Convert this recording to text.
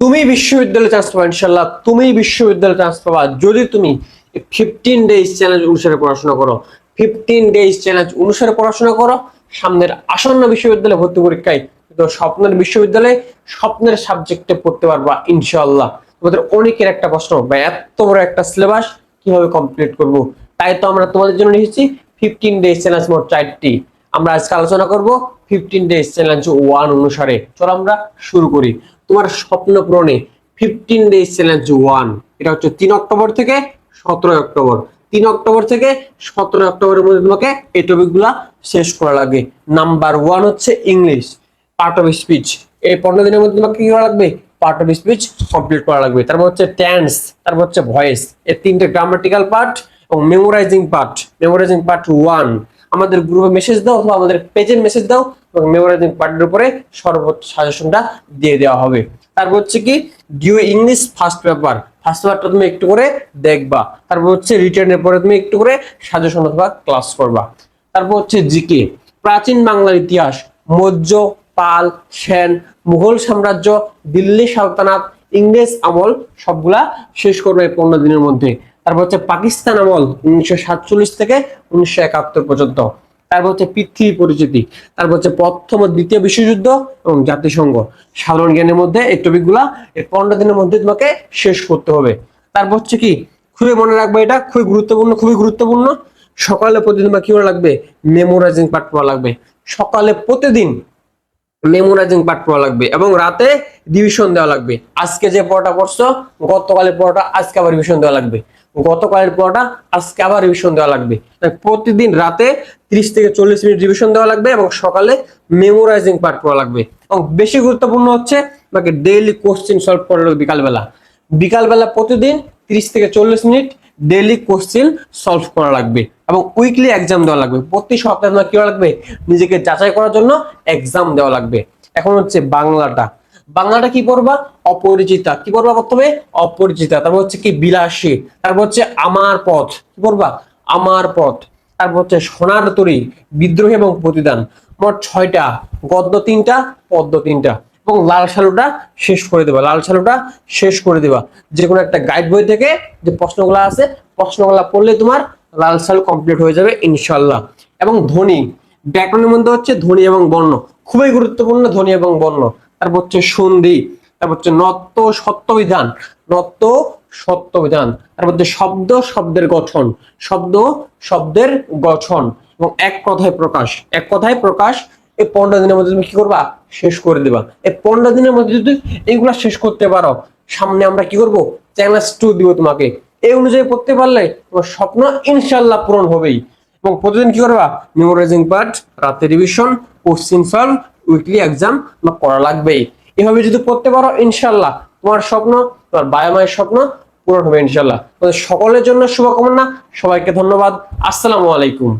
তুমি বিশ্ববিদ্যালয়ে চান্স পাবা ইনশাল্লাহ। তুমি বিশ্ববিদ্যালয়ে চান্স পাবা যদি তুমি 15 ডেজ চ্যালেঞ্জ অনুসারে পড়াশোনা করো। 15 ডেজ চ্যালেঞ্জ অনুসারে পড়াশোনা করো। সামনের আসন্ন বিশ্ববিদ্যালয়ে ভর্তি পরীক্ষায় তো স্বপ্নের বিশ্ববিদ্যালয়ে স্বপ্নের সাবজেক্টে পড়তে পারবা ইনশাআল্লাহ। তোমাদের অনেকের একটা প্রশ্ন, বা এত বড় একটা সিলেবাস কিভাবে কমপ্লিট করব? তাই তো আমরা তোমাদের জন্য নিয়েছি 15 ডেজ চ্যালেঞ্জ মোট 4টি। আমরা আজকে আলোচনা করব 15 ডেজ চ্যালেঞ্জ 1 অনুসারে। চলো আমরা শুরু করি। তোমার স্বপ্ন পূরণে 15 ডেজ চ্যালেঞ্জ 1, এটা হচ্ছে 3 অক্টোবর থেকে 17 অক্টোবর। 3 অক্টোবর থেকে 17 অক্টোবরের মধ্যে তোমাকে এই টপিকগুলা শেষ করা লাগে। নাম্বার 1 হচ্ছে ইংলিশ পার্ট অফ স্পিচ। এই 15 দিনের মধ্যে তোমাকে কি করা লাগবে? পার্ট অফ স্পিচ কমপ্লিট করা লাগবে। তারপর হচ্ছে টেন্স, তারপর হচ্ছে ভয়েস, এই তিনটে গ্রামাটিক্যাল পার্ট এবং মেমোরাইজিং পার্ট। মেমোরাইজিং পার্ট 1 আমাদের গ্রুপে মেসেজ দাও অথবা আমাদের পেজে মেসেজ দাও এবং মেমোরাইজিং পার্টের উপরে সর্বোচ্চ সাজেশনটা দিয়ে দেওয়া হবে। তারপর হচ্ছে কি due English first paper. First পেপারটা তুমি একটু করে দেখবা। তারপর হচ্ছে রিটার্নের পরে তুমি একটু করে সাজেশন অথবা ক্লাস করবা। তারপর হচ্ছে জিকে, প্রাচীন বাংলার ইতিহাস, মৌর্য, পাল, সেন, মুঘল সাম্রাজ্য, দিল্লি সালতানাত, ইংরেজ আমল সবগুলা শেষ করবে এই 15 দিনের মধ্যে। তারপর হচ্ছে পাকিস্তান আমল 1947 থেকে 1971 পর্যন্ত। তারপর হচ্ছে পৃথিবী পরিচিতি, তারপর হচ্ছে প্রথম ও দ্বিতীয় বিশ্বযুদ্ধ এবং জাতিসংঘ। সাধারণ জ্ঞানের মধ্যে এই টপিকগুলা এই 15 দিনের মধ্যে তোমাকে শেষ করতে হবে। তারপর হচ্ছে কি খুবই মনে রাখবে, এটা খুবই গুরুত্বপূর্ণ, খুবই গুরুত্বপূর্ণ। সকালে প্রতিদিন কি করা লাগবে? মেমোরাইজিং পার্ট পড়া লাগবে। সকালে প্রতিদিন মেমোরাইজিং পার্ট পড়া লাগবে এবং রাতে রিভিশন দেওয়া লাগবে। আজকে যে পড়াটা পড়ছো, গতকালের পড়াটা আজকে আবার রিভিশন দেওয়া লাগবে। গতকালের পড়াটা আজকে আবার রিভিশন দেওয়া লাগবে। প্রতিদিন রাতে 30 থেকে 40 মিনিট রিভিশন দেওয়া লাগবে এবং সকালে মেমোরাইজিং পার্ট পড়া লাগবে। এবং বেশি গুরুত্বপূর্ণ হচ্ছে তোমাকে ডেইলি কোশ্চেন সলভ করা লাগবে। বিকালবেলা বিকালবেলা প্রতিদিন 30 থেকে 40 মিনিট ডেইলি কোশ্চেন সলভ করা লাগবে এবং উইকলি এক্সাম দেওয়া লাগবে। প্রতি সপ্তাহে তোমার কি করা লাগবে? নিজেকে যাচাই করার জন্য এক্সাম দেওয়া লাগবে। এখন হচ্ছে বাংলাটা। বাংলাটা কি পড়বা? অপরিচিতা। কি পড়বা প্রথমে? অপরিচিতা। তারপর হচ্ছে কি বিলাসী। তারপর হচ্ছে আমার পথ। কি পড়বা? আমার পথ। তারপর হচ্ছে সোনার তরী, বিদ্রোহ এবং প্রতিদান। মোট 6টা, গদ্য 3টা, পদ্য 3টা এবং লাল সালুটা শেষ করে দেবা। লাল সালুটা শেষ করে দেবা। যে কোনো একটা গাইড বই থেকে যে প্রশ্নগুলো আছে, প্রশ্নগুলো পড়লে তোমার লাল সালু কমপ্লিট হয়ে যাবে ইনশাল্লাহ। এবং ধ্বনি, ব্যাকরণের মধ্যে হচ্ছে ধ্বনি এবং বর্ণ, খুবই গুরুত্বপূর্ণ ধ্বনি এবং বর্ণ। তারপর হচ্ছে সন্ধি, তারপর হচ্ছে নত্য সত্যবিধান, নত্য সত্যবিধান। তারপর হচ্ছে শব্দ শব্দের গঠন, শব্দ শব্দের গঠন এবং এক কথায় প্রকাশ, এক কথায় প্রকাশ। এই 15 দিনের মধ্যে তুমি কি করবা? শেষ করে দিবা। এই 15 দিনের মধ্যে যদি এইগুলা শেষ করতে পারো, সামনে আমরা কি করব? চ্যালেঞ্জ 2 দিব তোমাকে। এই অনুযায়ী পড়তে পারলে তোমার স্বপ্ন ইনশাআল্লাহ পূরণ হবেই। এবং প্রতিদিন কি করবা? মেমোরাইজিং পার্ট, রাতে revision, question solve, weekly exam করা লাগবেই। এভাবে যদি পড়তে পারো ইনশাআল্লাহ তোমার স্বপ্ন, তোমার বাবা মায়ের স্বপ্ন পূরণ হবে ইনশাআল্লাহ। সকলের জন্য শুভকামনা। সবাইকে ধন্যবাদ। আসসালামু আলাইকুম।